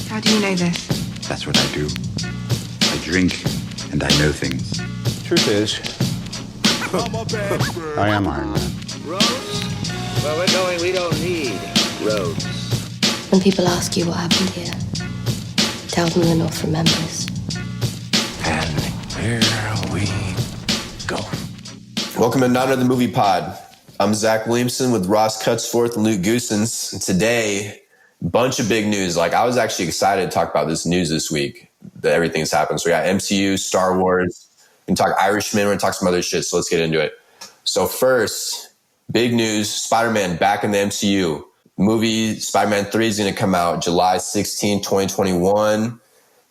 How do you know this? That's what I do. I drink and I know things. Truth is, I am Iron Man. Roads? Where we're going, we don't need roads. When people ask you what happened here, tell them the North remembers. And here we go. Welcome to Not Another Movie Pod. I'm Zach Williamson with Ross Cutsforth and Luke Goosens. And today, bunch of big news. Like, I was actually excited to talk about this news this week, that everything's happened. So we got MCU, Star Wars, we can talk Irishman, we're going to talk some other shit, so let's get into it. So first, big news, Spider-Man back in the MCU. Movie Spider-Man 3 is going to come out July 16, 2021.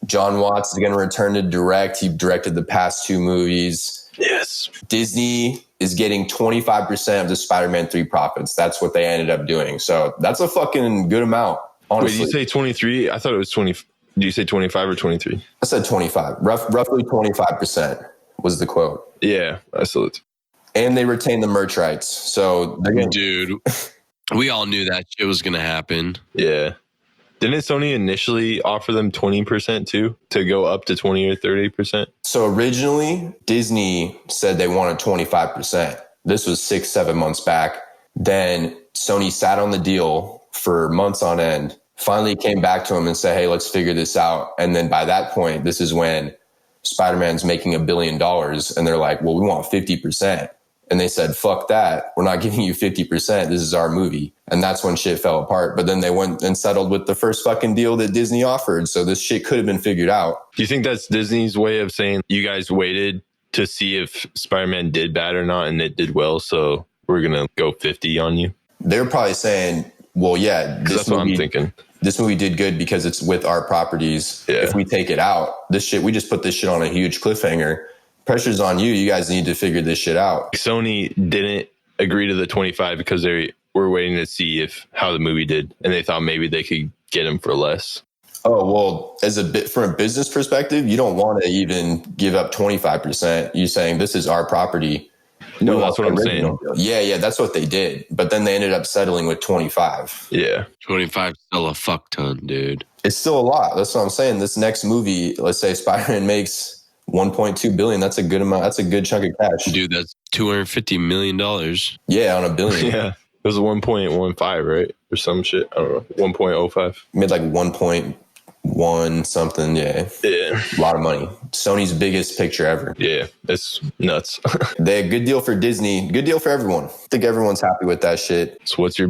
John Watts is going to return to direct. He directed the past two movies. Yes. Disney is getting 25% of the Spider-Man 3 profits. That's what they ended up doing. So that's a fucking good amount, honestly. Wait, you say 23? I thought it was 20. Did you say 25 or 23? I said 25. Roughly 25% was the quote. Yeah, I saw it. And they retain the merch rights. So they're going Dude, we all knew that shit was going to happen. Yeah. Didn't Sony initially offer them 20% too, to go up to 20 or 30%? So originally, Disney said they wanted 25%. This was 6-7 months back. Then Sony sat on the deal for months on end, finally came back to them and said, hey, let's figure this out. And then by that point, this is when Spider-Man's making $1 billion. And they're like, well, we want 50%. And they said, fuck that. We're not giving you 50%. This is our movie. And that's when shit fell apart. But then they went and settled with the first fucking deal that Disney offered. So this shit could have been figured out. Do you think that's Disney's way of saying you guys waited to see if Spider-Man did bad or not and it did well, so we're going to go 50 on you? They're probably saying, well, yeah, that's what I'm thinking. This movie did good because it's with our properties. Yeah. If we take it out, this shit, we just put this shit on a huge cliffhanger. Pressure's on you. You guys need to figure this shit out. Sony didn't agree to the 25 because they were waiting to see how the movie did, and they thought maybe they could get him for less. Oh, well, from a business perspective, you don't want to even give up 25%. You're saying this is our property. No, that's what I'm saying. Yeah, that's what they did. But then they ended up settling with 25. Yeah. 25 is still a fuck ton, dude. It's still a lot. That's what I'm saying. This next movie, let's say Spider-Man makes $1.2 billion. That's a good amount. That's a good chunk of cash. Dude, that's $250 million. Yeah, on $1 billion. Yeah. It was 1.15, right? Or some shit. I don't know. 1.05. Made like 1.1 something. Yeah. Yeah. A lot of money. Sony's biggest picture ever. Yeah. It's nuts. They had a good deal for Disney. Good deal for everyone. I think everyone's happy with that shit. So what's your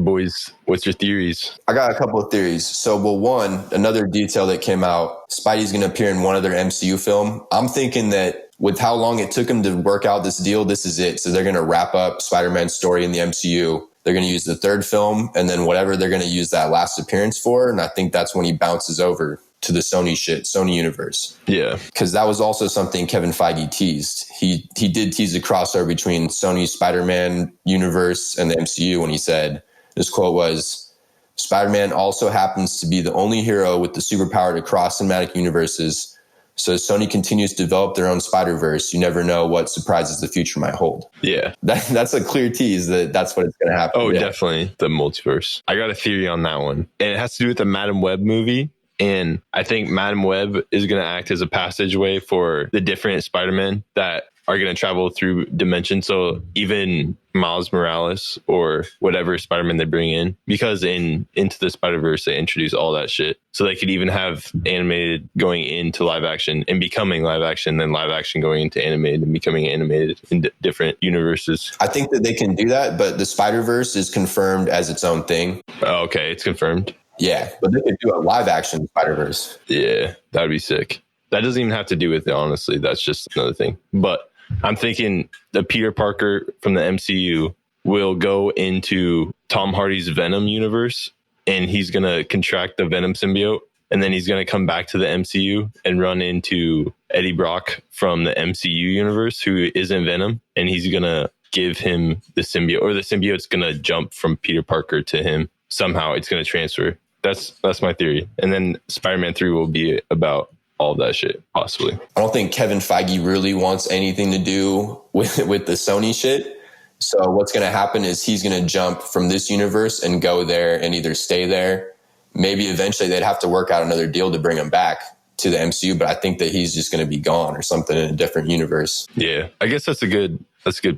theories? I got a couple of theories. So, well, one, another detail that came out, Spidey's going to appear in one other MCU film. I'm thinking that with how long it took him to work out this deal, this is it. So they're going to wrap up Spider-Man's story in the MCU. They're going to use the third film, and then whatever they're going to use that last appearance for. And I think that's when he bounces over to the Sony universe. Yeah. Because that was also something Kevin Feige teased. He did tease a crossover between Sony's Spider-Man universe and the MCU when he said, this quote was, Spider-Man also happens to be the only hero with the superpower to cross cinematic universes. So as Sony continues to develop their own Spider-Verse, you never know what surprises the future might hold. Yeah. That's a clear tease that's what it's going to happen. Oh, yeah. Definitely. The multiverse. I got a theory on that one. And it has to do with the Madam Web movie. And I think Madam Web is going to act as a passageway for the different Spider-Men that are going to travel through dimensions. So even Miles Morales or whatever Spider-Man they bring in, because Into the Spider-Verse, they introduce all that shit. So they could even have animated going into live action and becoming live action, then live action going into animated and becoming animated in different universes. I think that they can do that, but the Spider-Verse is confirmed as its own thing. Oh, okay. It's confirmed. Yeah, but they could do a live action Spider-Verse. Yeah, that'd be sick. That doesn't even have to do with it, honestly. That's just another thing. But I'm thinking the Peter Parker from the MCU will go into Tom Hardy's Venom universe, and he's going to contract the Venom symbiote, and then he's going to come back to the MCU and run into Eddie Brock from the MCU universe, who isn't Venom, and he's going to give him the symbiote, or the symbiote's going to jump from Peter Parker to him. Somehow it's going to transfer. That's my theory. And then Spider-Man 3 will be about all that shit, possibly. I don't think Kevin Feige really wants anything to do with the Sony shit. So what's going to happen is he's going to jump from this universe and go there and either stay there, maybe eventually they'd have to work out another deal to bring him back to the MCU, but I think that he's just going to be gone or something in a different universe. Yeah, I guess that's a good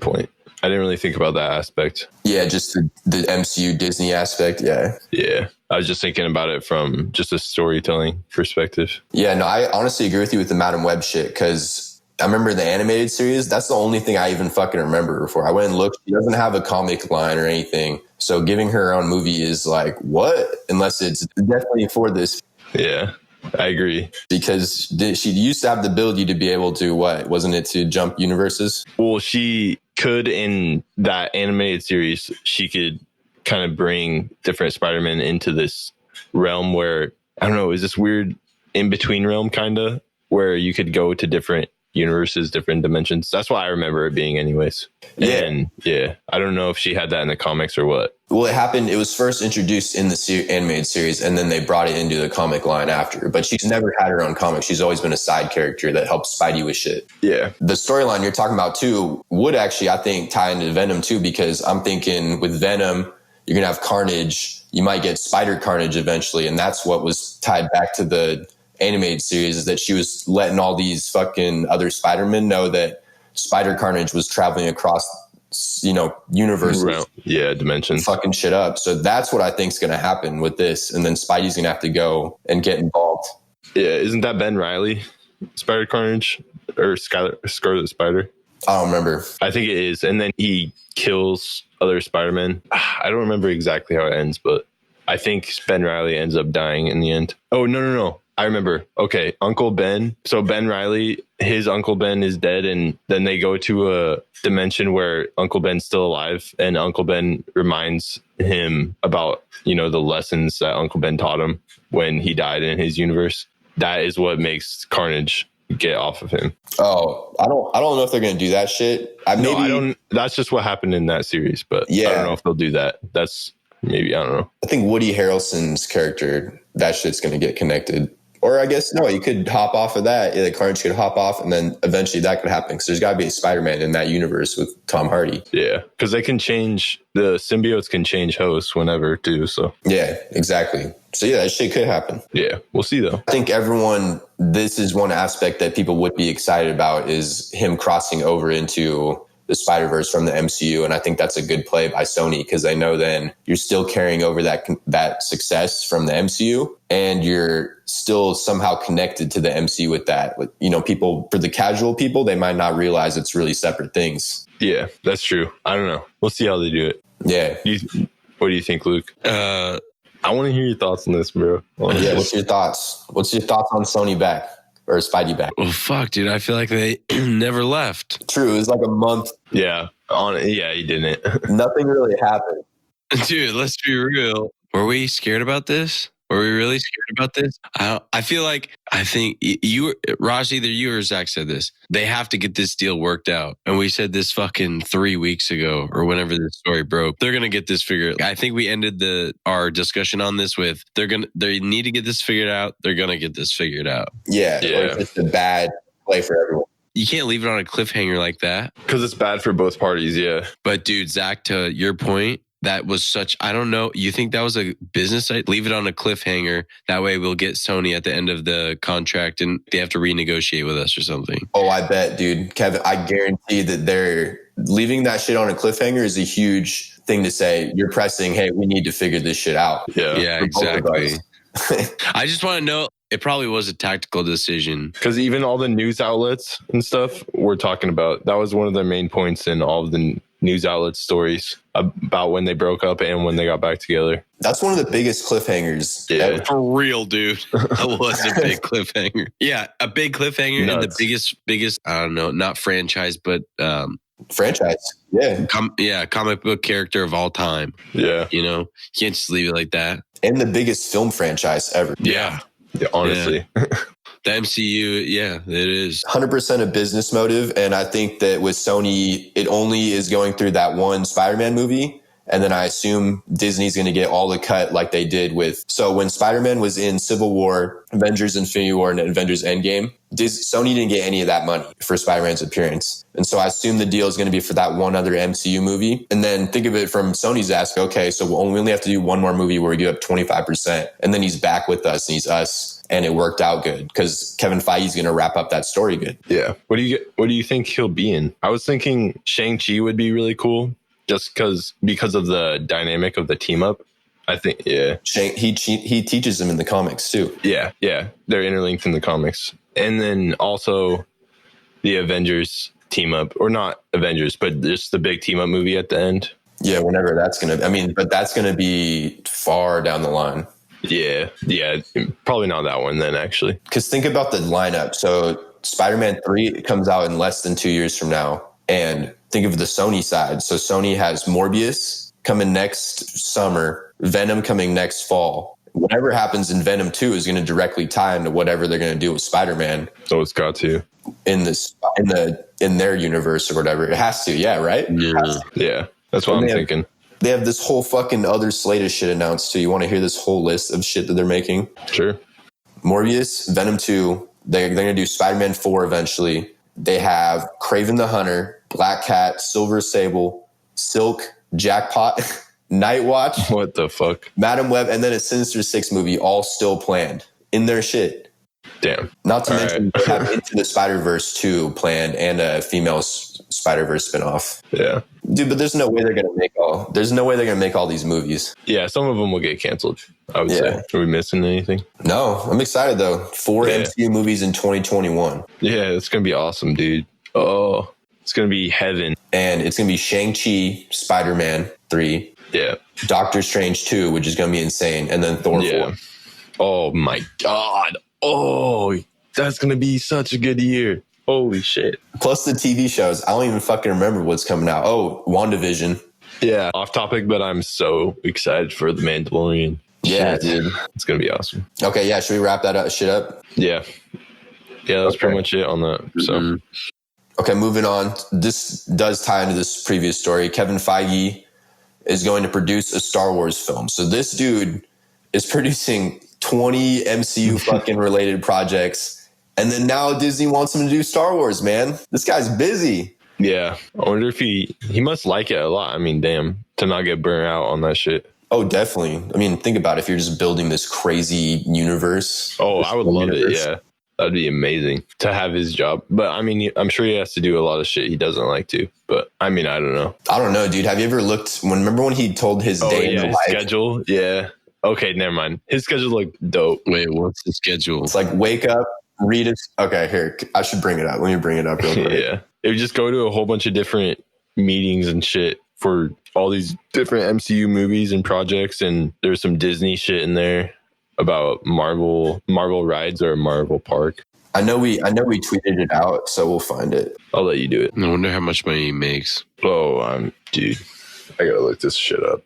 point. I didn't really think about that aspect. Yeah, just the MCU Disney aspect. Yeah. Yeah. I was just thinking about it from just a storytelling perspective. Yeah, no, I honestly agree with you with the Madam Web shit, because I remember the animated series. That's the only thing I even fucking remember before. I went and looked. She doesn't have a comic line or anything. So giving her own movie is like, what? Unless it's definitely for this. Yeah, I agree. Because she used to have the ability to be able to, what? Wasn't it to jump universes? Well, she could, in that animated series, she could kind of bring different Spider-Man into this realm where, I don't know, is this weird in-between realm kind of, where you could go to different universes, different dimensions. That's what I remember it being anyways. Yeah. And yeah, I don't know if she had that in the comics or what. Well, it was first introduced in the animated series, and then they brought it into the comic line after. But she's never had her own comic. She's always been a side character that helps Spidey with shit. Yeah. The storyline you're talking about, too, would actually, I think, tie into Venom, too, because I'm thinking with Venom, you're going to have Carnage. You might get Spider Carnage eventually, and that's what was tied back to the animated series, is that she was letting all these fucking other Spider-Men know that Spider Carnage was traveling across, universes. Yeah, dimensions. Fucking shit up. So that's what I think is going to happen with this. And then Spidey's going to have to go and get involved. Yeah, isn't that Ben Reilly, Spider Carnage, or Scarlet Spider? I don't remember. I think it is. And then he kills other Spider-Men. I don't remember exactly how it ends, but I think Ben Reilly ends up dying in the end. Oh, no. I remember. Okay, Uncle Ben. So Ben Reilly, his Uncle Ben is dead, and then they go to a dimension where Uncle Ben's still alive, and Uncle Ben reminds him about, the lessons that Uncle Ben taught him when he died in his universe. That is what makes Carnage get off of him. Oh, I don't know if they're going to do that shit. That's just what happened in that series, but yeah. I don't know if they'll do that. That's maybe, I don't know. I think Woody Harrelson's character, that shit's going to get connected. Or I guess, no, you could hop off of that. Yeah, the Carnage could hop off, and then eventually that could happen, because there's got to be a Spider-Man in that universe with Tom Hardy. Yeah, because the symbiotes can change hosts whenever, too. So yeah, exactly. So yeah, that shit could happen. Yeah, we'll see, though. I think this is one aspect that people would be excited about, is him crossing over into the Spider-Verse from the MCU. And I think that's a good play by Sony, because I know then you're still carrying over that success from the MCU, and you're still somehow connected to the MCU with that. People, for the casual people, they might not realize it's really separate things. Yeah, that's true. I don't know. We'll see how they do it. Yeah. What do you think, Luke? I want to hear your thoughts on this, bro. Yeah, what's your thoughts? What's your thoughts on Sony back? Or Spidey back? Well, fuck, dude. I feel like they never left. True. It was like a month. Yeah. He didn't. Nothing really happened. Dude, let's be real. Were we scared about this? Were we really scared about this? I think you, Raj, either you or Zach said this. They have to get this deal worked out. And we said this fucking 3 weeks ago, or whenever this story broke. They're going to get this figured out. I think we ended our discussion on this with, they need to get this figured out. They're going to get this figured out. Yeah. Or it's just a bad play for everyone. You can't leave it on a cliffhanger like that. Because it's bad for both parties, yeah. But dude, Zach, to your point, that was I don't know. You think that was a business site? Leave it on a cliffhanger. That way we'll get Sony at the end of the contract and they have to renegotiate with us or something. Oh, I bet, dude. Kevin, I guarantee that they're leaving that shit on a cliffhanger is a huge thing to say. You're pressing, hey, we need to figure this shit out. Yeah, exactly. I just want to know, it probably was a tactical decision. Because even all the news outlets and stuff we're talking about, that was one of the main points in all of the news outlet stories about when they broke up and when they got back together. That's one of the biggest cliffhangers ever. For real, dude. That was a big cliffhanger. Yeah, a big cliffhanger. Nuts. And the biggest, I don't know, not franchise, but franchise. Yeah. Comic book character of all time. Yeah. You can't just leave it like that. And the biggest film franchise ever. Yeah. Honestly. Yeah. The MCU, yeah, it is 100% a business motive. And I think that with Sony, it only is going through that one Spider-Man movie. And then I assume Disney's going to get all the cut like they did with... So when Spider-Man was in Civil War, Avengers Infinity War, and Avengers Endgame, Sony didn't get any of that money for Spider-Man's appearance. And so I assume the deal is going to be for that one other MCU movie. And then think of it from Sony's ask, okay, so we only have to do one more movie where we give up 25%. And then he's back with us and he's us. And it worked out good because Kevin Feige's going to wrap up that story good. Yeah. What do you think he'll be in? I was thinking Shang-Chi would be really cool. Just because of the dynamic of the team up, I think, yeah. He teaches them in the comics too. Yeah. They're interlinked in the comics. And then also the Avengers team up, or not Avengers, but just the big team up movie at the end. Yeah, whenever that's going to, but that's going to be far down the line. Yeah, probably not that one then, actually. Because think about the lineup. So Spider-Man 3 comes out in less than 2 years from now. And think of the Sony side. So Sony has Morbius coming next summer, Venom coming next fall. Whatever happens in Venom 2 is going to directly tie into whatever they're going to do with Spider-Man. So it's got to in their universe or whatever. It has to, yeah, right? Yeah, that's what I'm thinking. They have this whole fucking other slate of shit announced too. You want to hear this whole list of shit that they're making? Sure. Morbius, Venom 2. They're going to do Spider-Man 4 eventually. They have Kraven the Hunter, Black Cat, Silver Sable, Silk, Jackpot, Night Watch. What the fuck? Madam Web, and then a Sinister Six movie, all still planned in their shit. Damn. Not to mention they have Into the Spider-Verse 2 planned and a female Spider-Verse spinoff. Yeah. Dude, but there's no way they're gonna make all these movies. Yeah, some of them will get canceled, I would say. Are we missing anything? No, I'm excited though. 4 MCU movies in 2021. Yeah, it's gonna be awesome, dude. Oh, it's gonna be heaven. And it's gonna be Shang-Chi, Spider-Man 3. Yeah. Doctor Strange 2, which is gonna be insane, and then Thor 4. Oh my God. Oh, that's gonna be such a good year. Holy shit. Plus the TV shows. I don't even fucking remember what's coming out. Oh, WandaVision. Yeah. Off topic, but I'm so excited for The Mandalorian. Yeah, dude. It's going to be awesome. Okay, yeah. Should we wrap that shit up? Yeah. Yeah, that's pretty much it on that. So. Okay, moving on. This does tie into this previous story. Kevin Feige is going to produce a Star Wars film. So this dude is producing 20 MCU fucking related projects. And then now Disney wants him to do Star Wars, man. This guy's busy. Yeah. I wonder if he must like it a lot. I mean, damn, to not get burnt out on that shit. Oh, definitely. I mean, think about it. If you're just building this crazy universe. Oh, I would love it. Yeah. That'd be amazing to have his job. But I mean, I'm sure he has to do a lot of shit he doesn't like to. But I mean, I don't know. I don't know, dude. Have you ever looked remember when he told his day in the life? Schedule? Yeah. Okay, never mind. His schedule looked dope. Wait, what's the schedule? It's like wake up, read it. Okay, here. I should bring it up. Let me bring it up real quick. Yeah. It would just go to a whole bunch of different meetings and shit for all these different MCU movies and projects. And there's some Disney shit in there about Marvel rides or Marvel Park. I know we tweeted it out, so we'll find it. I'll let you do it. I wonder how much money he makes. Oh, dude, I gotta look this shit up.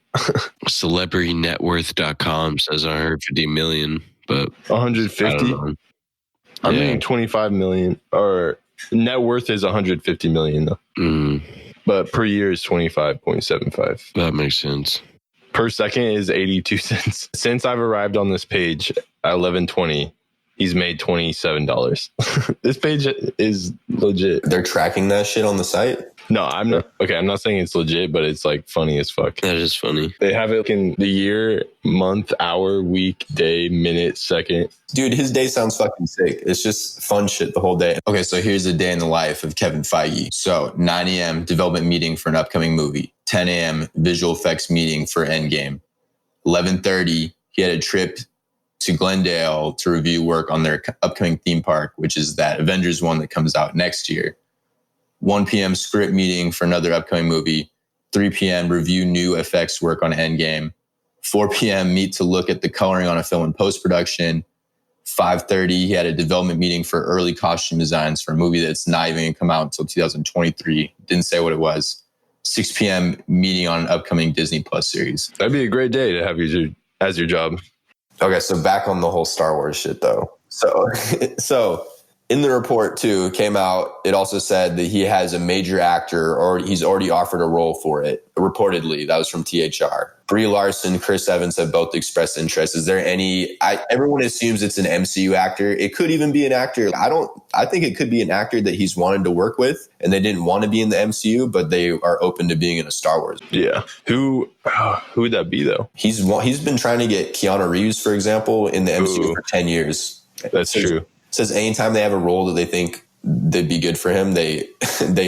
CelebrityNetWorth.com says 150 million, but 150. I'm making 25 million, or net worth is 150 million though. But per year is 25.75. That makes sense. Per second is 82 cents. Since I've arrived on this page at 11:20, he's made $27. This page is legit. They're tracking that shit on the site? No, I'm not. Okay, I'm not saying it's legit, but it's like funny as fuck. That is funny. They have it in the year, month, hour, week, day, minute, second. Dude, his day sounds fucking sick. It's just fun shit the whole day. Okay, so here's a day in the life of Kevin Feige. So 9 a.m. development meeting for an upcoming movie. 10 a.m. visual effects meeting for Endgame. 11:30, he had a trip to Glendale to review work on their upcoming theme park, which is that Avengers one that comes out next year. 1 p.m. script meeting for another upcoming movie. 3 p.m. review new effects work on Endgame. 4 p.m. meet to look at the coloring on a film in post-production. 5:30, he had a development meeting for early costume designs for a movie that's not even going to come out until 2023. Didn't say what it was. 6 p.m. meeting on an upcoming Disney Plus series. That'd be a great day to have you as your job. Okay, so back on the whole Star Wars shit though. So In the report, too, came out, it also said that he has a major actor, or he's already offered a role for it, reportedly. That was from THR. Brie Larson, Chris Evans have both expressed interest. Is there any... everyone assumes it's an MCU actor. It could even be an actor. I think it could be an actor that he's wanted to work with, and they didn't want to be in the MCU, but they are open to being in a Star Wars. Yeah. Who would that be, though? He's been trying to get Keanu Reeves, for example, in the MCU for 10 years. That's true. Says anytime they have a role that they think they'd be good for him, they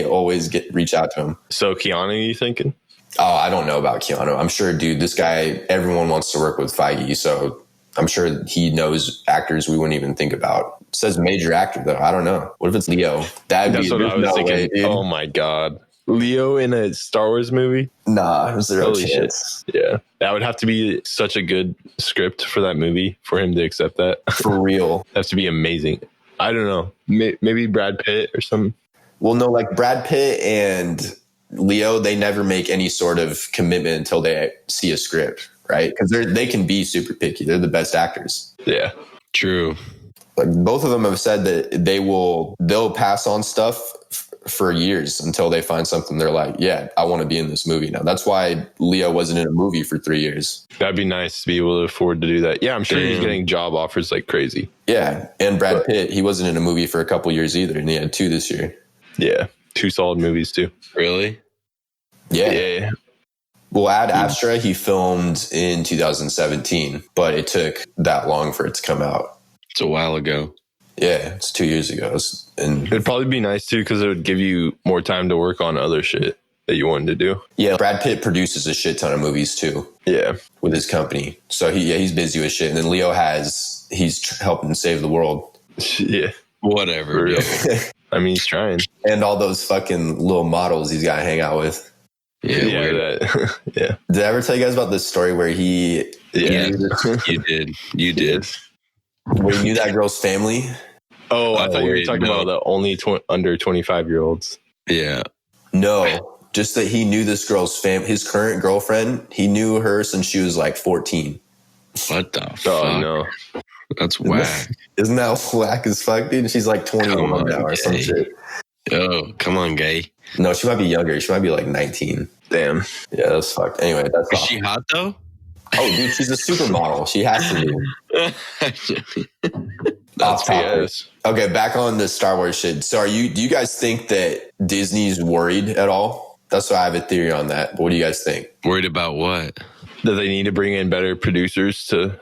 always reach out to him. So Keanu, you thinking? Oh, I don't know about Keanu. I'm sure, dude, this guy, everyone wants to work with Feige, so I'm sure he knows actors we wouldn't even think about. It says major actor, though. I don't know. What if it's Leo? That's what I was thinking. Way, oh, my God. Leo in a Star Wars movie? Nah, there's zero Holy chance. Shit. Yeah. That would have to be such a good script for that movie for him to accept that. For real. That has to be amazing. I don't know. Maybe Brad Pitt or something. Well, no, like Brad Pitt and Leo, they never make any sort of commitment until they see a script, right? Because they can be super picky. They're the best actors. Yeah. True. Like both of them have said that they'll pass on stuff for years until they find something they're like, yeah, I want to be in this movie now. That's why Leo wasn't in a movie for 3 years. That'd be nice to be able to afford to do that. Yeah, I'm sure he's getting job offers like crazy. Yeah, and Brad Pitt, he wasn't in a movie for a couple years either, and he had 2 this year. Yeah, 2 solid movies too. Really? Yeah. Well, Ad Astra, he filmed in 2017, but it took that long for it to come out. It's a while ago. Yeah, it's 2 years ago. And it'd probably be nice too because it would give you more time to work on other shit that you wanted to do. Yeah, Brad Pitt produces a shit ton of movies too. Yeah, with his company. So he's busy with shit. And then Leo he's helping save the world. Yeah, whatever. Yeah. I mean, he's trying. And all those fucking little models he's got to hang out with. Yeah, yeah. Did I ever tell you guys about this story where he? Yeah, you did. Where he knew that girl's family. Oh, I thought you were talking about the only under 25-year-olds. Yeah. No, just that he knew this girl's his current girlfriend. He knew her since she was like 14. What the fuck? Oh, no. That's whack. Isn't that whack as fuck, dude? She's like 21 now or some shit. Oh, come on, gay. No, she might be younger. She might be like 19. Damn. Yeah, that's fucked. Anyway, that's Is she hot though? Oh, dude, she's a supermodel. She has to be. That's BS. Okay, back on the Star Wars shit. So do you guys think that Disney's worried at all? That's why I have a theory on that. But what do you guys think? Worried about what? That they need to bring in better producers to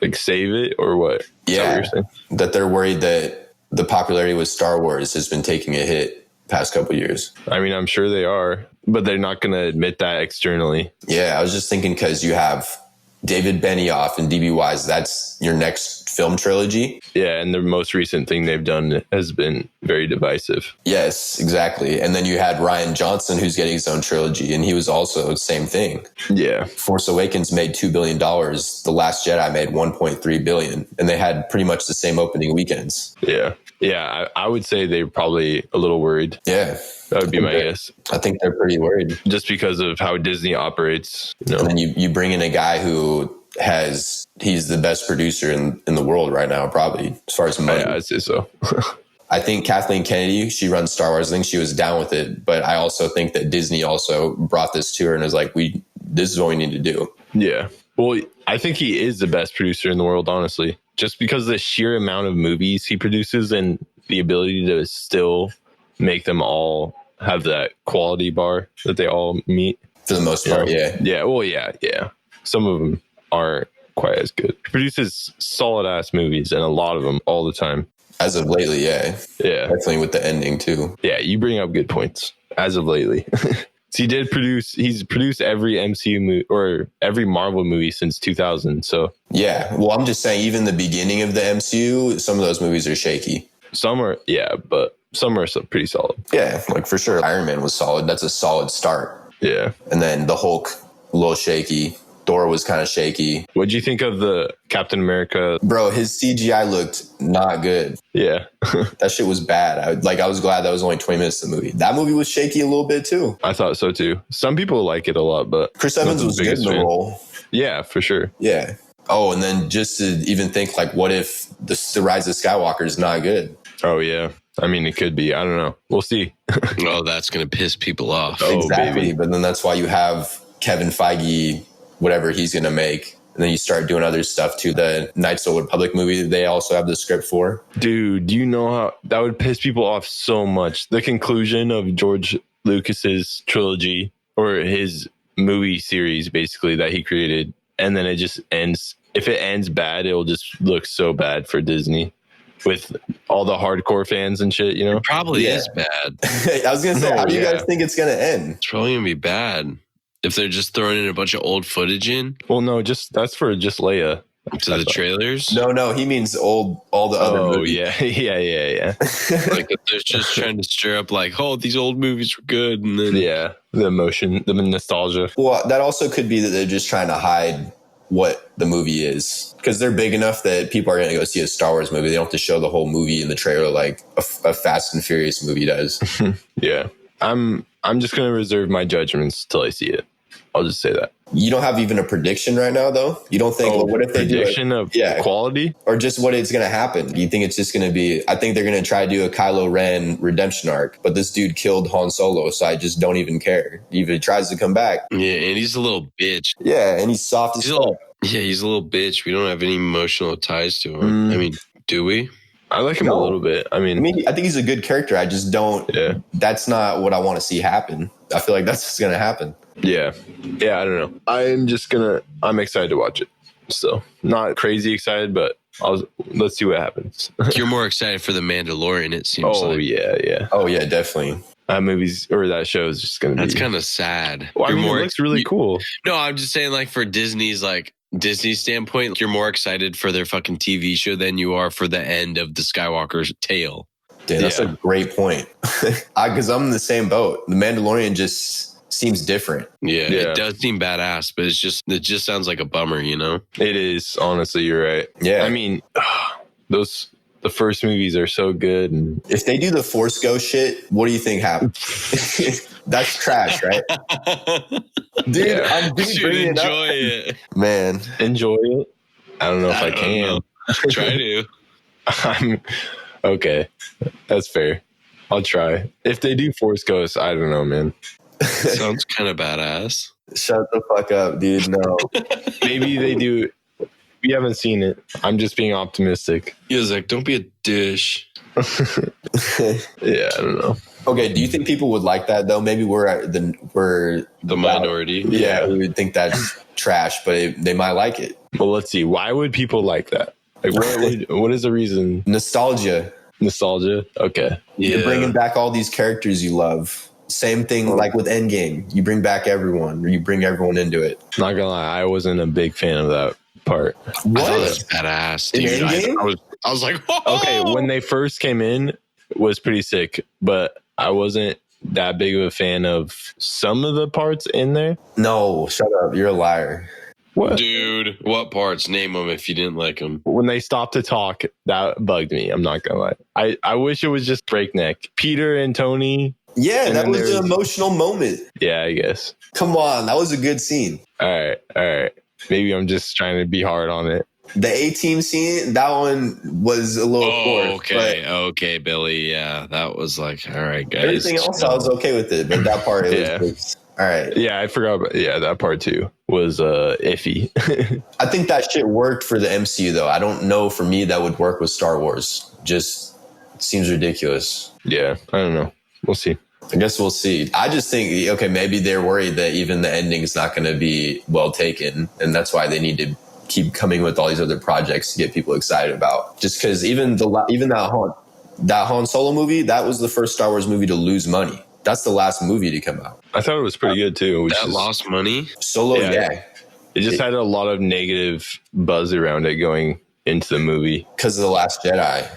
like save it or what? Yeah, that they're worried that the popularity with Star Wars has been taking a hit past couple years. I mean, I'm sure they are, but they're not going to admit that externally. Yeah, I was just thinking because you have David Benioff and DB Wise, that's your next film trilogy. Yeah, and the most recent thing they've done has been very divisive. Yes, exactly. And then you had Rian Johnson, who's getting his own trilogy, and he was also the same thing. Yeah. Force Awakens made $2 billion. The Last Jedi made $1.3 billion, and they had pretty much the same opening weekends. Yeah. Yeah, I would say they're probably a little worried. Yeah. That would be my guess. I think they're pretty worried. Just because of how Disney operates. You know? And then you bring in a guy who he's the best producer in the world right now, probably, as far as money. Yeah, I'd say so. I think Kathleen Kennedy, she runs Star Wars. I think she was down with it. But I also think that Disney also brought this to her and was like, this is what we need to do. Yeah. Well, I think he is the best producer in the world, honestly. Just because of the sheer amount of movies he produces and the ability to still make them all have that quality bar that they all meet. For the most part, yeah. Yeah, well, yeah. Some of them aren't quite as good. He produces solid-ass movies, and a lot of them all the time. As of lately, yeah. Yeah. Definitely with the ending, too. Yeah, you bring up good points. As of lately. So he's produced every MCU movie or every Marvel movie since 2000. So yeah, well, I'm just saying, even the beginning of the MCU, some of those movies are shaky. Some are, yeah, but some are pretty solid. Yeah, like for sure, Iron Man was solid. That's a solid start. Yeah, and then the Hulk, a little shaky. Thor was kind of shaky. What'd you think of the Captain America? Bro, his CGI looked not good. Yeah. That shit was bad. I was glad that was only 20 minutes of the movie. That movie was shaky a little bit too. I thought so too. Some people like it a lot, but Chris Evans was good in the role. Yeah, for sure. Yeah. Oh, and then just to even think, like, what if the Rise of Skywalker is not good? Oh, yeah. I mean, it could be. I don't know. We'll see. Oh, that's going to piss people off. Oh, Exactly. baby. But then that's why you have Kevin Feige, whatever he's going to make. And then you start doing other stuff too. The Knights of the Republic movie, they also have the script for. Dude, do you know how that would piss people off so much? The conclusion of George Lucas's trilogy or his movie series, basically, that he created. And then it just ends. If it ends bad, it'll just look so bad for Disney with all the hardcore fans and shit, you know? It probably is bad. I was going to say, how do you guys think it's going to end? It's probably going to be bad if they're just throwing in a bunch of old footage in. Well, no, that's for just Leia. To the trailers? No, he means all the other movies. Yeah. Like they're just trying to stir up like, oh, these old movies were good. And then the emotion, the nostalgia. Well, that also could be that they're just trying to hide what the movie is, because they're big enough that people are going to go see a Star Wars movie. They don't have to show the whole movie in the trailer like a Fast and Furious movie does. Yeah. I'm just going to reserve my judgments till I see it. I'll just say that. You don't have even a prediction right now, though? You don't think, well, what if they do prediction of quality? Or just what it's going to happen? You think it's just going to be, I think they're going to try to do a Kylo Ren redemption arc, but this dude killed Han Solo, so I just don't even care. If he tries to come back. Yeah, and he's a little bitch. Yeah, and he's soft as fuck. He's a little bitch. We don't have any emotional ties to him. I mean, do we? I like him a little bit. I mean, I think he's a good character. I just don't, that's not what I want to see happen. I feel like that's what's going to happen. Yeah, I don't know. I'm excited to watch it. So not crazy excited, but let's see what happens. You're more excited for the Mandalorian, it seems like. Yeah. Oh yeah, definitely. That show is just going to be. That's kind of sad. Well, it looks really cool. No, I'm just saying, like, for Disney's standpoint, you're more excited for their fucking TV show than you are for the end of the Skywalker's tale. Dude, that's a great point. Because I'm in the same boat. The Mandalorian just seems different. Yeah, it does seem badass, but it just sounds like a bummer, you know? It is, honestly, you're right. Yeah. I mean, the first movies are so good. And if they do the Force Ghost shit, what do you think happens? That's trash, right? Dude, I'm bringing enjoy it. Man. Enjoy it? I don't know if I can. Try to. Okay. That's fair. I'll try. If they do Force Ghost, I don't know, man. Sounds kind of badass. Shut the fuck up, dude. No. Maybe they do. We haven't seen it. I'm just being optimistic. He was like, don't be a dish. Yeah, I don't know. Okay, do you think people would like that though? Maybe we're the minority. Yeah, we would think that's trash, but they might like it. Well, let's see. Why would people like that? Like, what is the reason? Nostalgia. Okay. Yeah. You're bringing back all these characters you love. Same thing like with Endgame. You bring back everyone, or you bring everyone into it. Not gonna lie, I wasn't a big fan of that part. What? I thought that's badass, dude. I was like, whoa! Okay, when they first came in, it was pretty sick, but I wasn't that big of a fan of some of the parts in there. No, shut up. You're a liar. What? Dude, what parts? Name them if you didn't like them. When they stopped to talk, that bugged me. I'm not gonna lie. I wish it was just breakneck. Peter and Tony. Yeah, that was an emotional moment. Yeah, I guess. Come on, that was a good scene. All right. Maybe I'm just trying to be hard on it. The A-Team scene, that one was a little forced. Okay, Billy. Yeah, that was like, all right, guys. Everything else, I was okay with it, but that part, it was all right. Yeah, I forgot about that part too was iffy. I think that shit worked for the MCU though. I don't know for me that would work with Star Wars. Just seems ridiculous. Yeah, I don't know. We'll see. I guess we'll see. I just think, okay, maybe they're worried that even the ending is not going to be well taken. And that's why they need to keep coming with all these other projects to get people excited about. Just because even that Han Solo movie, that was the first Star Wars movie to lose money. That's the last movie to come out. I thought it was pretty good too. That lost money? Solo, yeah. It just had a lot of negative buzz around it going into the movie. Because of The Last Jedi. I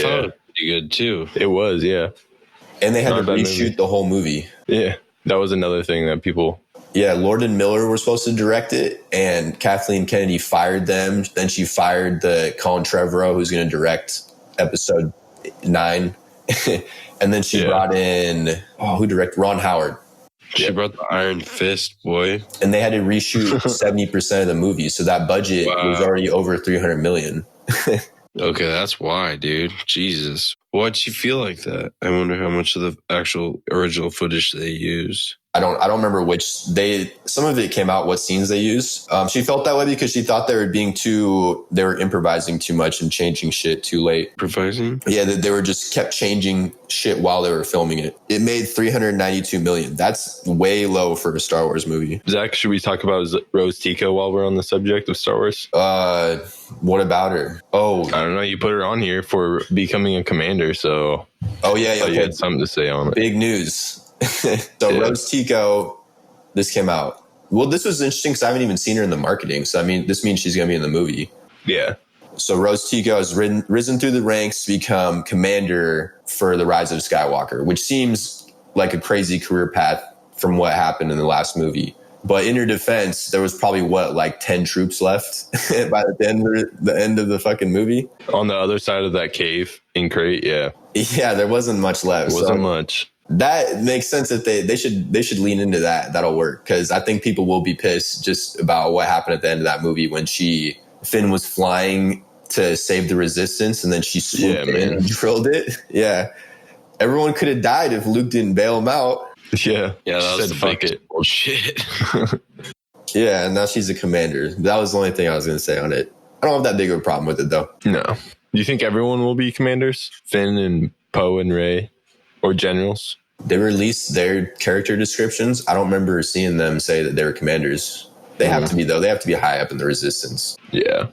thought it was pretty good too. It was, yeah. And they had to reshoot the whole movie. Yeah, that was another thing that people... Yeah, Lord and Miller were supposed to direct it, and Kathleen Kennedy fired them. Then she fired the Colin Trevorrow, who's going to direct episode 9. And then she brought in... who directed? Ron Howard. She brought the Iron Fist, boy. And they had to reshoot 70% of the movie, so that budget was already over $300 million. Okay, that's why, dude. Jesus. Why'd she feel like that? I wonder how much of the actual original footage they used. I don't remember some of it came out what scenes they used. She felt that way because she thought they were improvising too much and changing shit too late. Improvising? Yeah, they were just kept changing shit while they were filming it. It made $392 million. That's way low for a Star Wars movie. Zach, should we talk about Rose Tico while we're on the subject of Star Wars? What about her? Oh, I don't know. You put her on here for becoming a commander, so yeah. you Okay, had something to say on it. big news. So Rose Tico, this came out. Well, this was interesting because I haven't even seen her in the marketing. So, I mean, this means she's going to be in the movie. Yeah. So Rose Tico has risen through the ranks to become commander for the Rise of Skywalker, which seems like a crazy career path from what happened in the last movie. But in her defense, there was probably 10 troops left by the end of the fucking movie. On the other side of that cave in Crate, yeah. Yeah, there wasn't much left. It wasn't much. That makes sense that they should lean into that. That'll work because I think people will be pissed just about what happened at the end of that movie when Finn was flying to save the Resistance and then she swooped in and drilled it. Yeah, everyone could have died if Luke didn't bail him out. Yeah, that was the bucket. Bullshit. Yeah, and now she's a commander. That was the only thing I was going to say on it. I don't have that big of a problem with it though. No. Do you think everyone will be commanders? Finn and Poe and Rey, or generals? They released their character descriptions. I don't remember seeing them say that they were commanders. They have to be, though. They have to be high up in the Resistance. Yeah,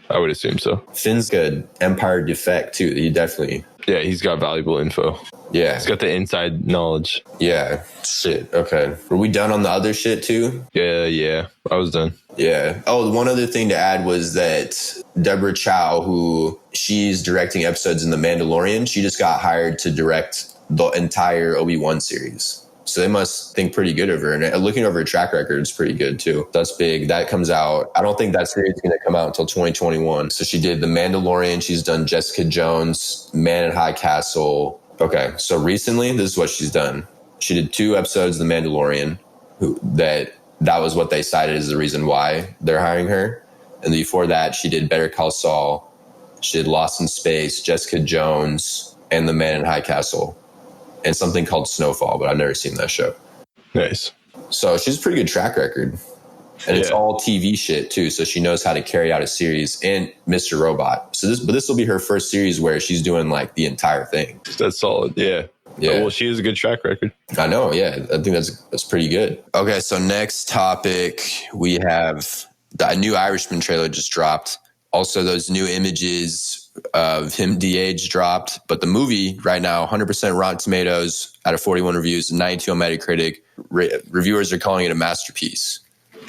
I would assume so. Finn's good. Empire defect, too. He definitely... Yeah, he's got valuable info. Yeah. He's got the inside knowledge. Yeah. Shit. Okay. Were we done on the other shit, too? Yeah. I was done. Yeah. Oh, one other thing to add was that Deborah Chow, who she's directing episodes in The Mandalorian, she just got hired to direct the entire Obi-Wan series. So they must think pretty good of her. And looking over her track record, it's pretty good too. That's big. That comes out. I don't think that series is going to come out until 2021. So she did The Mandalorian. She's done Jessica Jones, Man in High Castle. Okay. So recently, this is what she's done. She did 2 episodes of The Mandalorian. That was what they cited as the reason why they're hiring her. And before that, she did Better Call Saul. She did Lost in Space, Jessica Jones, and The Man in High Castle. And something called Snowfall, but I've never seen that show. Nice. So she's a pretty good track record. And it's all TV shit too. So she knows how to carry out a series and Mr. Robot. So this will be her first series where she's doing like the entire thing. That's solid. Yeah. Yeah. Oh, well, she has a good track record. I know. Yeah. I think that's pretty good. Okay. So next topic, we have the new Irishman trailer just dropped. Also, those new images of him de-aged dropped. But the movie right now, 100% Rotten Tomatoes out of 41 reviews, 92 on Metacritic. Reviewers are calling it a masterpiece.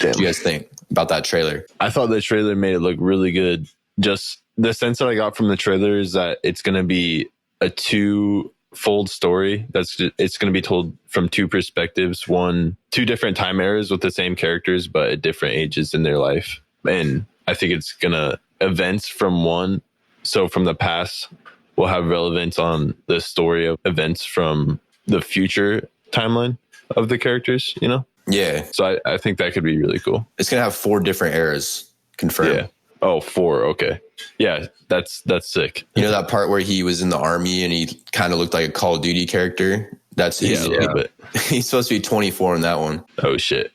What do you guys think about that trailer? I thought the trailer made it look really good. Just the sense that I got from the trailer is that it's going to be a 2-fold story. It's going to be told from 2 perspectives. 2 different time eras with the same characters, but at different ages in their life. And I think it's going to events from one. So from the past will have relevance on the story of events from the future timeline of the characters, you know? Yeah. So I think that could be really cool. It's going to have 4 different eras confirmed. Yeah. Oh, 4. Okay. Yeah. That's sick. You know that part where he was in the army and he kind of looked like a Call of Duty character? That's a little bit. He's supposed to be 24 in that one. Oh shit.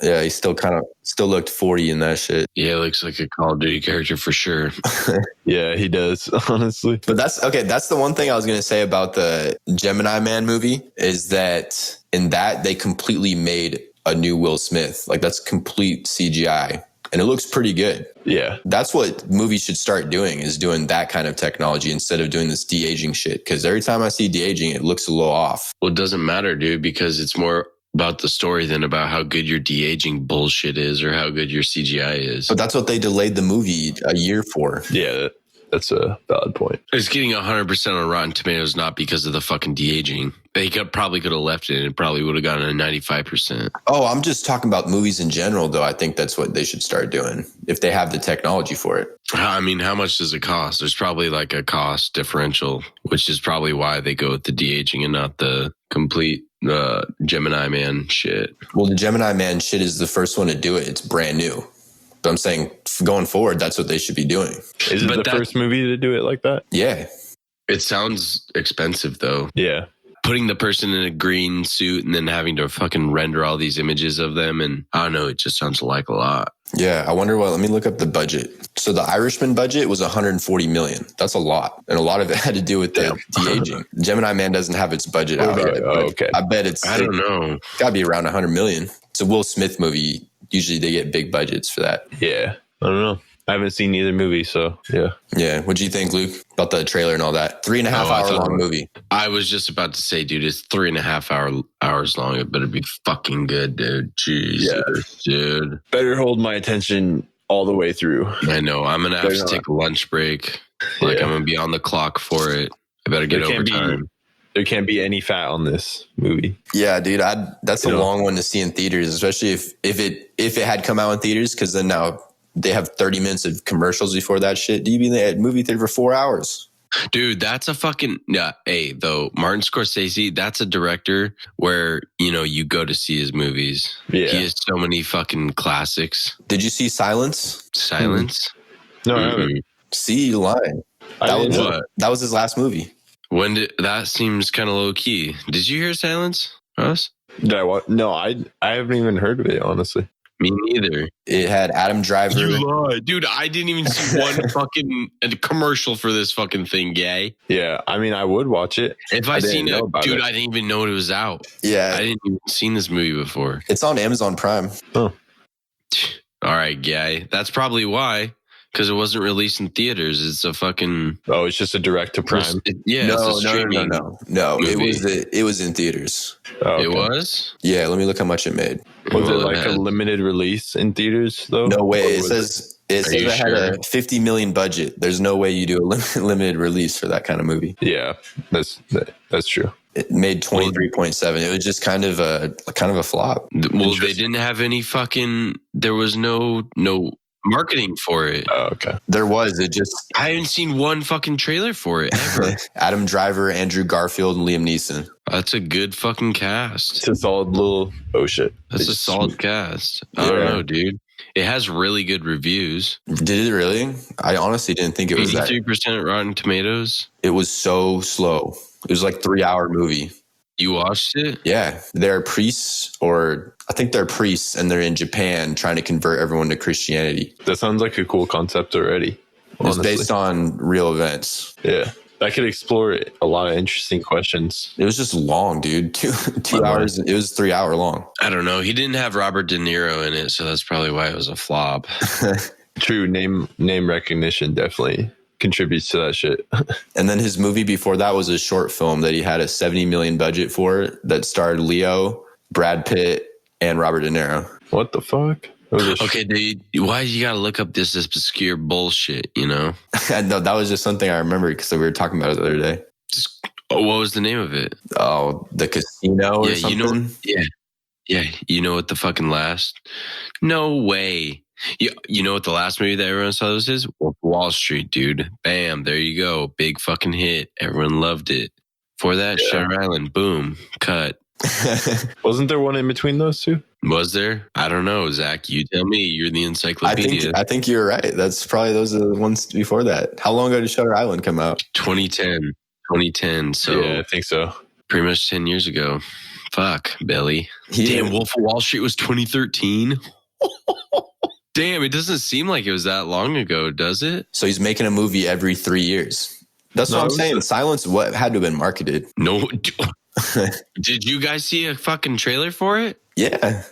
Yeah, he still looked 40 in that shit. Yeah, looks like a Call of Duty character for sure. Yeah, he does, honestly. But that's the one thing I was going to say about the Gemini Man movie is that in that they completely made a new Will Smith. Like that's complete CGI. And it looks pretty good. Yeah. That's what movies should start doing, is doing that kind of technology instead of doing this de-aging shit. Because every time I see de-aging, it looks a little off. Well, it doesn't matter, dude, because it's more about the story than about how good your de-aging bullshit is or how good your CGI is. But that's what they delayed the movie a year for. Yeah, that's a valid point. It's getting 100% on Rotten Tomatoes, not because of the fucking de-aging. They probably could have left it and it probably would have gotten a 95%. Oh, I'm just talking about movies in general, though. I think that's what they should start doing if they have the technology for it. I mean, how much does it cost? There's probably like a cost differential, which is probably why they go with the de-aging and not the complete Gemini Man shit. Well, the Gemini Man shit is the first one to do it. It's brand new. But I'm saying going forward, that's what they should be doing. Is it the first movie to do it like that? Yeah. It sounds expensive though. Yeah. Putting the person in a green suit and then having to fucking render all these images of them. And I don't know, it just sounds like a lot. Yeah. I wonder let me look up the budget. So the Irishman budget was 140 million. That's a lot. And a lot of it had to do with the de-aging. Gemini Man doesn't have its budget out yet. Okay. I bet I don't know. Gotta be around 100 million. It's a Will Smith movie. Usually they get big budgets for that. Yeah. I don't know. I haven't seen either movie, so yeah. Yeah. What'd you think, Luke, about the trailer and all that? 3.5 hour long movie. I was just about to say, dude, it's 3.5 hours long. It better be fucking good, dude. Jesus, dude. Better hold my attention all the way through. I know. I'm going to have to take a lunch break. Like, I'm going to be on the clock for it. I better get overtime. There can't be any fat on this movie. Yeah, dude. That's a long one to see in theaters, especially if it had come out in theaters, because then now they have 30 minutes of commercials before that shit. Do you mean they had movie theater for 4 hours? Dude, that's a fucking though Martin Scorsese, that's a director where, you go to see his movies. Yeah. He has so many fucking classics. Did you see Silence? No, I haven't. See, you lying. That was his last movie. That seems kind of low key. Did you hear Silence, Russ? Did I watch? No, I haven't even heard of it, honestly. Me neither. It had Adam Driver. You lied. Dude, I didn't even see one fucking commercial for this fucking thing, gay. Yeah, I mean, I would watch it. If I seen it, dude, I didn't even know it was out. Yeah. I didn't even seen this movie before. It's on Amazon Prime. Oh. All right, gay. That's probably why. Because it wasn't released in theaters. It's a fucking... Oh, it's just a direct to Prime. No. It was in theaters. Oh, okay. It was? Yeah, let me look how much it made. Was it like a limited release in theaters, though? No way. It says it had a 50 million budget. There's no way you do a limited release for that kind of movie. Yeah, that's true. It made 23.7. It was just kind of a flop. Well, they didn't have any fucking... There was no marketing for it. Oh, okay. There was. I haven't seen one fucking trailer for it ever. Adam Driver, Andrew Garfield, and Liam Neeson. That's a good fucking cast. It's a solid little... Oh, shit. That's a solid cast. I don't know, dude. It has really good reviews. Did it really? I honestly didn't think it was 83% Rotten Tomatoes. It was so slow. It was like 3-hour movie. You watched it? Yeah. They're priests, I think they're priests, and they're in Japan trying to convert everyone to Christianity. That sounds like a cool concept already. It's based on real events. Yeah. That could explore a lot of interesting questions. It was just long, dude. Two hours. It was 3 hour long. I don't know. He didn't have Robert De Niro in it, so that's probably why it was a flop. True. Name recognition definitely contributes to that shit. And then his movie before that was a short film that he had a 70 million budget for that starred Leo, Brad Pitt, and Robert De Niro. What the fuck? Okay, dude, why you gotta look up this obscure bullshit, No, that was just something I remembered because we were talking about it the other day. What was the name of it? Oh, The Casino or something? Yeah, you know what the fucking last... No way. You know what the last movie that everyone saw this is? Wall Street, dude. Bam, there you go. Big fucking hit. Everyone loved it. For that, Shutter Island, boom, cut. Wasn't there one in between those two? Was there? I don't know, Zach. You tell me. You're the encyclopedia. I think you're right. That's probably those are the ones before that. How long ago did Shutter Island come out? 2010. So yeah, I think so. Pretty much 10 years ago. Fuck, Billy. Yeah. Damn, Wolf of Wall Street was 2013. Damn, it doesn't seem like it was that long ago, does it? So he's making a movie every 3 years. That's what I'm saying. Silence had to have been marketed. No. Did you guys see a fucking trailer for it? Yeah.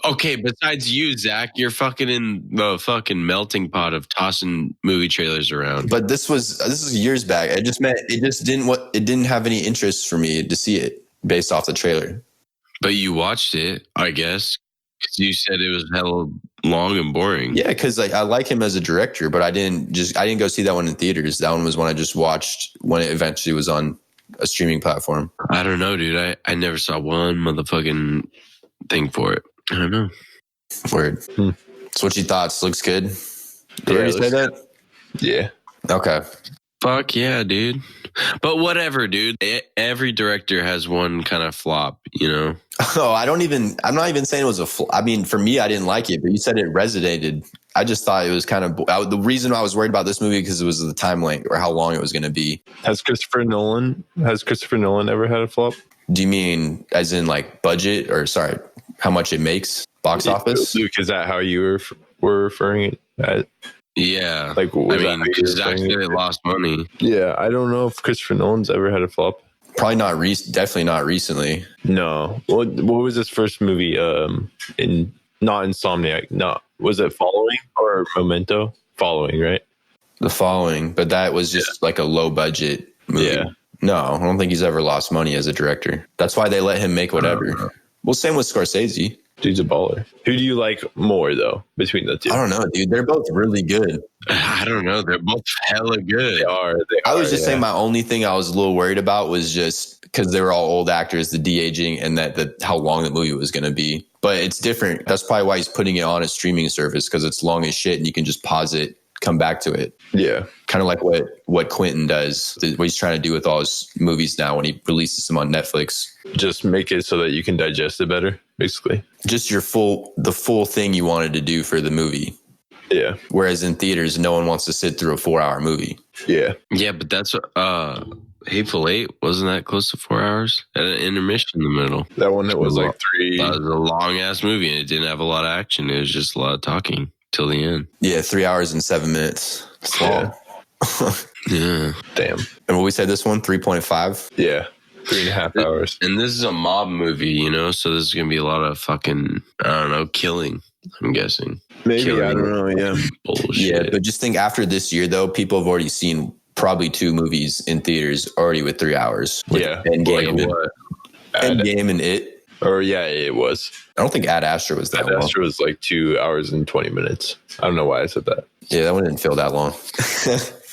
Okay, besides you, Zach, you're fucking in the fucking melting pot of tossing movie trailers around. But this was years back. It didn't have any interest for me to see it based off the trailer. But you watched it, I guess, because you said it was hella long and boring. Yeah, because I like him as a director, but I didn't go see that one in theaters. That one was one I just watched when it eventually was on a streaming platform. I don't know, dude. I never saw one motherfucking thing for it. I don't know. Word. So what's your thoughts? Looks good? Did you already say that? Yeah. Okay. Fuck yeah, dude. But whatever, dude. Every director has one kind of flop, Oh, I'm not even saying it was a flop. I mean, for me, I didn't like it, but you said it resonated I just thought it was kind of the reason I was worried about this movie because it was the time length or how long it was going to be. Has Christopher Nolan ever had a flop? Do you mean as in like budget or sorry, how much it makes box office? Luke, is that how you were referring it? Yeah. Like, I mean, because actually they lost money. Yeah, I don't know if Christopher Nolan's ever had a flop. Probably not definitely not recently. No. What was his first movie? Not Insomniac. No. Was it Following or Memento? Following, right? The Following, but that was just like a low budget movie. Yeah. No, I don't think he's ever lost money as a director. That's why they let him make whatever. Well, same with Scorsese. Dude's a baller. Who do you like more, though, between the two? I don't know, dude. They're both really good. I don't know. They're both hella good. They are. I was just saying my only thing I was a little worried about was just because they were all old actors, the de-aging, and that how long the movie was going to be. But it's different. That's probably why he's putting it on a streaming service because it's long as shit and you can just pause it, come back to it. Yeah. Kind of like what Quentin does, what he's trying to do with all his movies now when he releases them on Netflix. Just make it so that you can digest it better, basically. Just the full thing you wanted to do for the movie. Yeah. Whereas in theaters, no one wants to sit through a 4-hour movie. Yeah. Yeah, but that's Hateful Eight, wasn't that close to 4 hours? Had an intermission in the middle. That one, it was like 3. That was a long ass movie and it didn't have a lot of action. It was just a lot of talking till the end. Yeah, 3 hours and 7 minutes. It's long. Yeah. Damn. And what we said this one, 3.5? Yeah. 3.5 hours. And this is a mob movie, you know, so there's going to be a lot of fucking, I don't know, killing, I'm guessing. Maybe, Killing. I don't know, yeah. Bullshit. Yeah, but just think after this year, though, people have already seen probably 2 movies in theaters already with 3 hours. With Yeah. Endgame, Like what? Endgame and It. Or, yeah, it was. I don't think Ad Astra was that Ad long. Astra was like 2 hours and 20 minutes. I don't know why I said that. Yeah, that one didn't feel that long.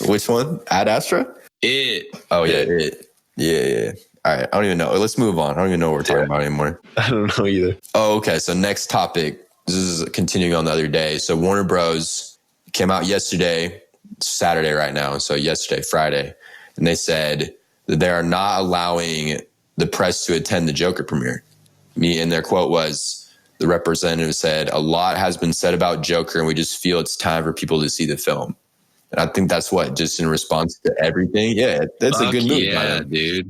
Which one? Ad Astra? It. Oh, yeah, It. Yeah. All right, I don't even know. Let's move on. I don't even know what we're talking about anymore. I don't know either. Oh, okay. So next topic. This is continuing on the other day. So Warner Bros. Came out yesterday, Saturday right now. So yesterday, Friday. And they said that they are not allowing the press to attend the Joker premiere. And their quote was, the representative said, "A lot has been said about Joker and we just feel it's time for people to see the film." And I think that's what, just in response to everything. Yeah, that's a good move. Yeah, dude.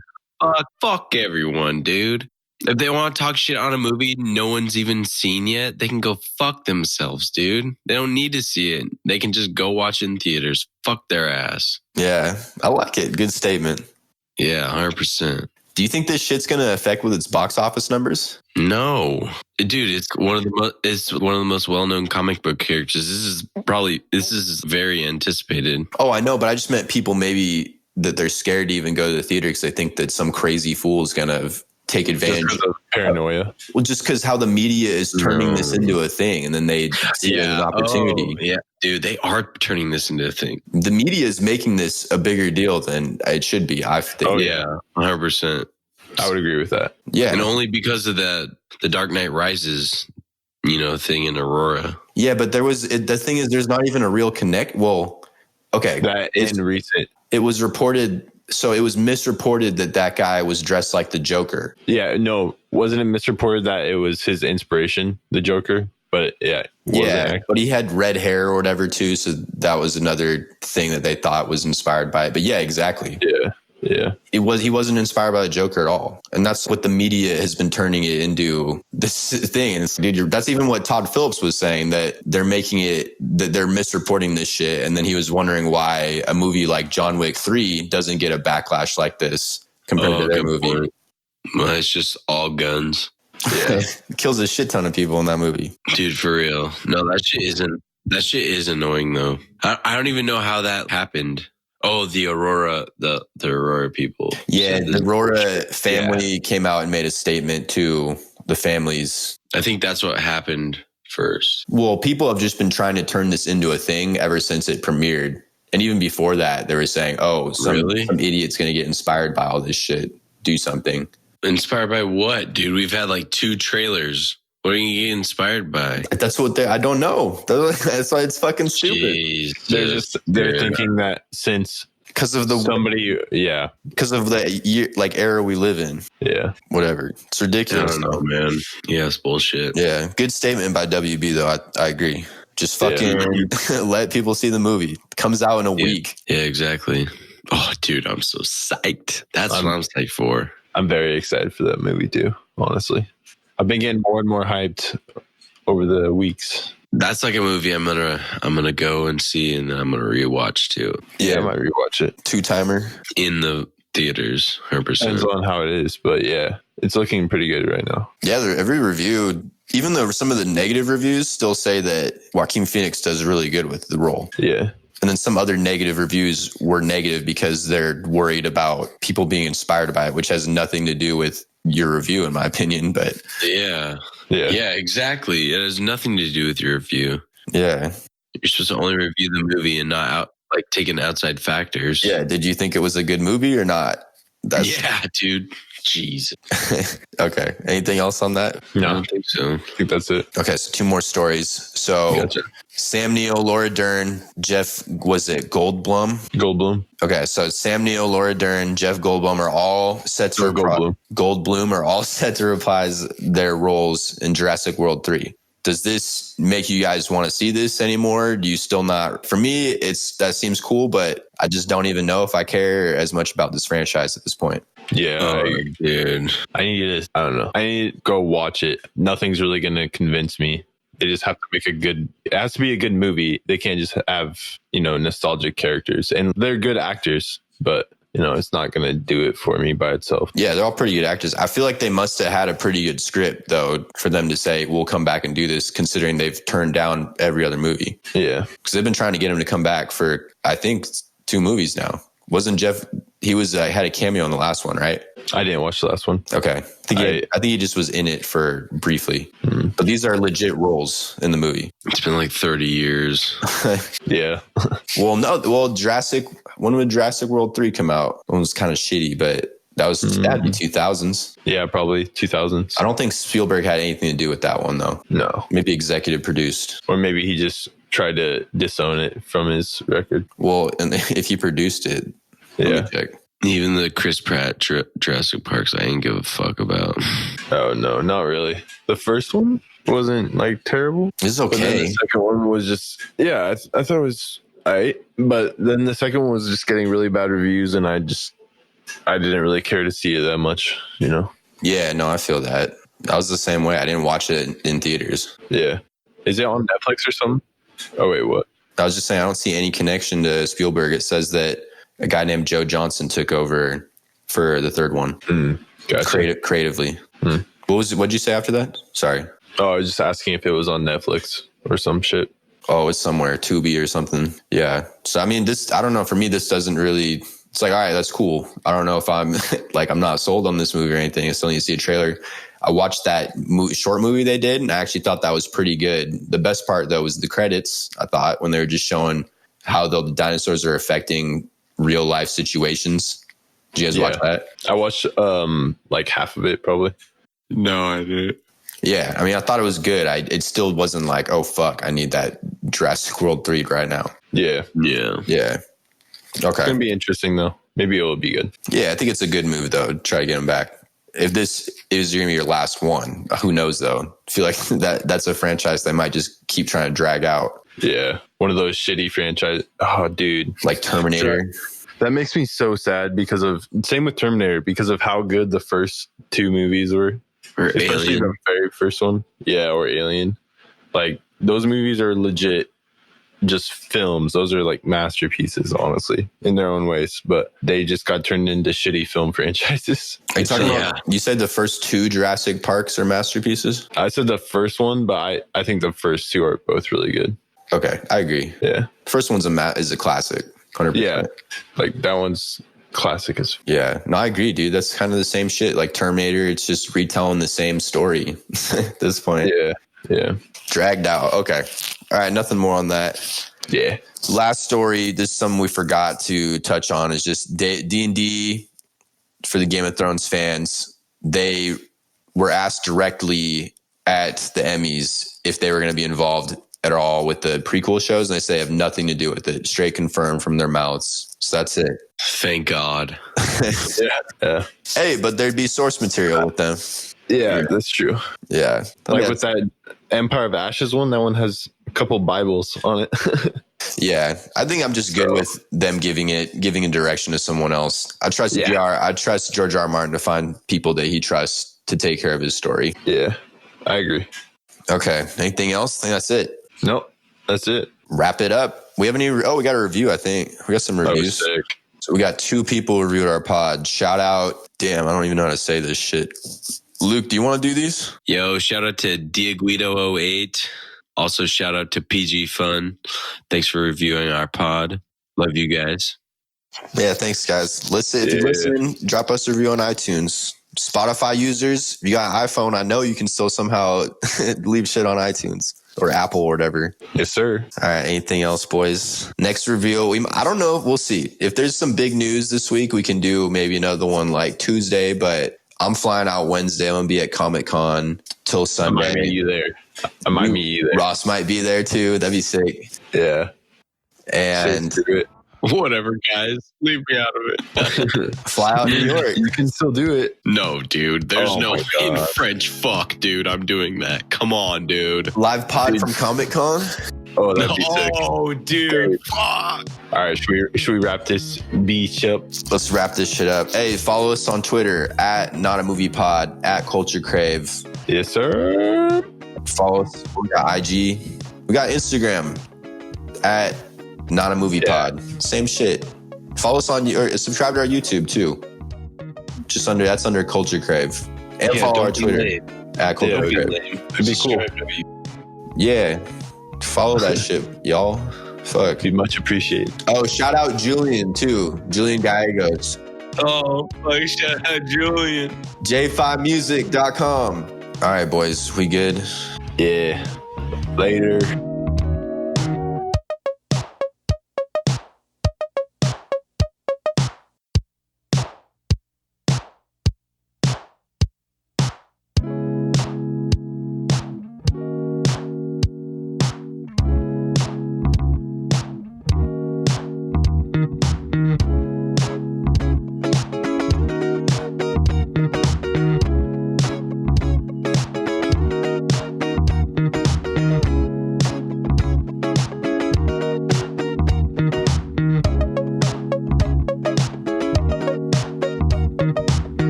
Fuck everyone, dude. If they want to talk shit on a movie no one's even seen yet, they can go fuck themselves, dude. They don't need to see it. They can just go watch it in theaters. Fuck their ass. Yeah, I like it. Good statement. Yeah, 100%. Do you think this shit's going to affect with its box office numbers? No, dude, it's one of the most well-known comic book characters. This is very anticipated. Oh, I know, but I just meant people maybe that they're scared to even go to the theater because they think that some crazy fool is going to take advantage. Just of paranoia. Well, just because how the media is turning this into a thing, and then they see it as an opportunity. Oh, yeah, dude, they are turning this into a thing. The media is making this a bigger deal than it should be, I think. Oh, yeah, 100%. I would agree with that. Yeah. And only because of the Dark Knight Rises, thing in Aurora. Yeah, but the thing is, there's not even a real connect. Well, okay. That in recent. It was reported. So it was misreported that guy was dressed like the Joker. Yeah, no, wasn't it misreported that it was his inspiration, the Joker? But yeah. But he had red hair or whatever too. So that was another thing that they thought was inspired by it. But yeah, exactly. Yeah. He wasn't inspired by the Joker at all. And that's what the media has been turning it into, this thing. And dude, that's even what Todd Phillips was saying, that they're making it, that they're misreporting this shit. And then he was wondering why a movie like John Wick 3 doesn't get a backlash like this compared to their movie. Point. Well, it's just all guns. Yeah. It kills a shit ton of people in that movie. Dude, for real. No, that shit is annoying though. I don't even know how that happened. Oh, the Aurora people. Yeah, the Aurora family came out and made a statement to the families. I think that's what happened first. Well, people have just been trying to turn this into a thing ever since it premiered. And even before that, they were saying, oh, some idiot's going to get inspired by all this shit. Do something. Inspired by what, dude? We've had like 2 trailers. What are you getting inspired by? That's what I don't know. That's why it's fucking stupid. Jeez, they're thinking that since because of the because of the year, like era we live in. Yeah, whatever. It's ridiculous. I don't know, man. Yeah, it's bullshit. Yeah, good statement by WB though. I agree. Just fucking let people see the movie. Comes out in a week. Yeah, exactly. Oh, dude, I'm so psyched. That's what I'm psyched for. I'm very excited for that movie too, honestly. I've been getting more and more hyped over the weeks. That's like a movie I'm gonna go and see, and I'm gonna rewatch too. Yeah, I might rewatch it. 2-timer in the theaters. 100%. Depends on how it is, but yeah, it's looking pretty good right now. Yeah, every review, even though some of the negative reviews still say that Joaquin Phoenix does really good with the role. Yeah. And then some other negative reviews were negative because they're worried about people being inspired by it, which has nothing to do with your review, in my opinion. But yeah, exactly. It has nothing to do with your review. Yeah, you're supposed to only review the movie and not take in outside factors. Yeah, did you think it was a good movie or not? Yeah, dude. Jeez. Okay. Anything else on that? No, I don't think so. I think that's it. Okay, so 2 more stories. So Gotcha. Sam Neill, Laura Dern, Jeff, was it Goldblum. Okay, so Sam Neill, Laura Dern, Jeff Goldblum are all set to Goldblum are all set to reprise their roles in Jurassic World 3. Does this make you guys want to see this anymore? Do you still not? For me, that seems cool, but I just don't even know if I care as much about this franchise at this point. Yeah, dude. I need to go watch it. Nothing's really going to convince me. They just have to make it has to be a good movie. They can't just have, nostalgic characters, and they're good actors, but it's not going to do it for me by itself. Yeah, they're all pretty good actors. I feel like they must have had a pretty good script, though, for them to say, we'll come back and do this, considering they've turned down every other movie. Yeah. Because they've been trying to get him to come back for, I think, 2 movies now. Wasn't Jeff, he was had a cameo in the last one, right? I didn't watch the last one. Okay. I think he just was in it for briefly. But these are legit roles in the movie. It's been like 30 years. Yeah. When would Jurassic World 3 come out? It was kind of shitty, but that'd be 2000s. Yeah, probably 2000s. I don't think Spielberg had anything to do with that one, though. No. Maybe executive produced. Or maybe he just tried to disown it from his record. Well, and if he produced it, let me check. Even the Chris Pratt Jurassic Parks, I ain't give a fuck about. Oh, no, not really. The first one wasn't terrible. It's okay. But then the second one was just, I thought it was all right. But then the second one was just getting really bad reviews, and I didn't really care to see it that much, Yeah, no, I feel that. I was the same way. I didn't watch it in theaters. Yeah. Is it on Netflix or something? Oh, wait, what? I was just saying, I don't see any connection to Spielberg. It says that a guy named Joe Johnston took over for the third one. Gotcha. Creatively. What'd you say after that? Sorry. Oh, I was just asking if it was on Netflix or some shit. Oh, it's somewhere, Tubi or something. Yeah. So, I mean, I don't know. For me, this doesn't really, it's like, all right, that's cool. I don't know if I'm I'm not sold on this movie or anything. I still need to see a trailer. I watched that short movie they did, and I actually thought that was pretty good. The best part, though, was the credits, I thought, when they were just showing how the dinosaurs are affecting real life situations. Did you guys watch that? I watched half of it, probably. No, I didn't. Yeah, I mean, I thought it was good. It still wasn't like, oh, fuck, I need that Jurassic World 3 right now. Yeah. Okay. It's going to be interesting, though. Maybe it will be good. Yeah, I think it's a good move, though, to try to get him back. If this is going to be your last one, who knows, though? I feel like that's a franchise they might just keep trying to drag out. Yeah. One of those shitty franchises. Oh, dude. Like Terminator. That makes me so sad same with Terminator, because of how good the first 2 movies were. Or Especially Alien. the very first one. Yeah, or Alien. Those movies are legit just films. Those are masterpieces, honestly, in their own ways. But they just got turned into shitty film franchises. Are you talking about, you said the first 2 Jurassic Parks are masterpieces? I said the first one, but I think the first 2 are both really good. Okay, I agree. Yeah. The first one's is a classic. 100%. Yeah. That one's classic as. Yeah. No, I agree, dude. That's kind of the same shit. Like Terminator, it's just retelling the same story at this point. Yeah. Yeah. Dragged out. Okay. All right. Nothing more on that. Yeah. Last story. This is something we forgot to touch on, is just D&D for the Game of Thrones fans. They were asked directly at the Emmys if they were going to be involved at all with the prequel shows, and they say they have nothing to do with it. Straight confirmed from their mouths. So that's it. Thank God. Yeah. Hey, but there'd be source material with them. Yeah, that's true. Yeah. With that Empire of Ashes one, that one has a couple Bibles on it. Yeah, I think I'm just good with them giving a direction to someone else. I trust I trust George R. R. Martin to find people that he trusts to take care of his story. Yeah, I agree. Okay, anything else? I think that's it. Nope, that's it. Wrap it up. We have any? Oh, we got a review. I think we got some reviews. Sick. So we got 2 people who reviewed our pod. Shout out. Damn, I don't even know how to say this shit. Luke, do you want to do these? Yo, shout out to Diaguido08. Also, shout out to PG Fun. Thanks for reviewing our pod. Love you guys. Yeah, thanks, guys. Listen, if you listen, drop us a review on iTunes. Spotify users, if you got an iPhone, I know you can still somehow leave shit on iTunes or Apple or whatever. Yes, sir. All right, anything else, boys? Next review, I don't know. We'll see. If there's some big news this week, we can do maybe another one like Tuesday, but I'm flying out Wednesday. I'm going to be at Comic-Con till Sunday. I might meet you there. Ross might be there too. That'd be sick. Yeah. And whatever, guys. Leave me out of it. Fly out New York. You can still do it. No, dude. There's no in French fuck, dude. I'm doing that. Come on, dude. Live pod from Comic-Con. Oh, that'd be sick. Oh, dude. Fuck. All right, should we wrap this beach up? Let's wrap this shit up. Hey, follow us on Twitter at Not a Movie Pod, at Culture Crave. Yes, sir. Follow us. We got IG. We got Instagram at Not a Movie Pod. Same shit. Follow us on or subscribe to our YouTube too. Just that's under Culture Crave. And follow our Twitter at Culture Crave. It'd be cool. Yeah. Follow that shit, y'all. Fuck. Be much appreciated. Oh, shout out Julian too. Julian Gallegos. Oh, fuck, shout out Julian. J5music.com. All right, boys. We good? Yeah. Later.